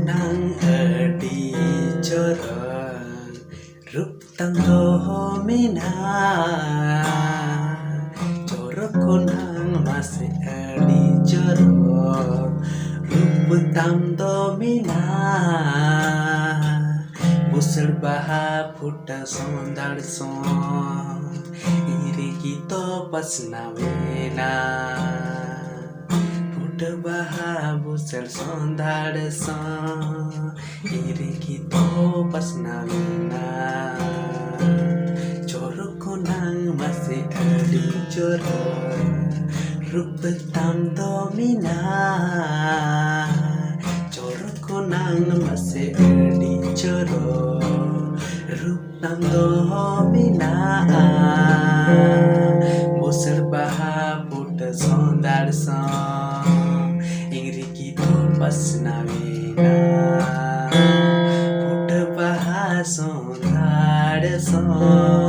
nang adi jorok rup tanggo mina jorok nang masih adi jorok rup tanggo mina busel baha futa sondal son iri kito pas nawena baha busel sondal son iri kito pas nawena jorok nang masih adi jorok rup tanggo mina jorok nang masih adi jorok rup tanggo mina busel baha futa sondal son iri kito pas nawena futa baha sondal son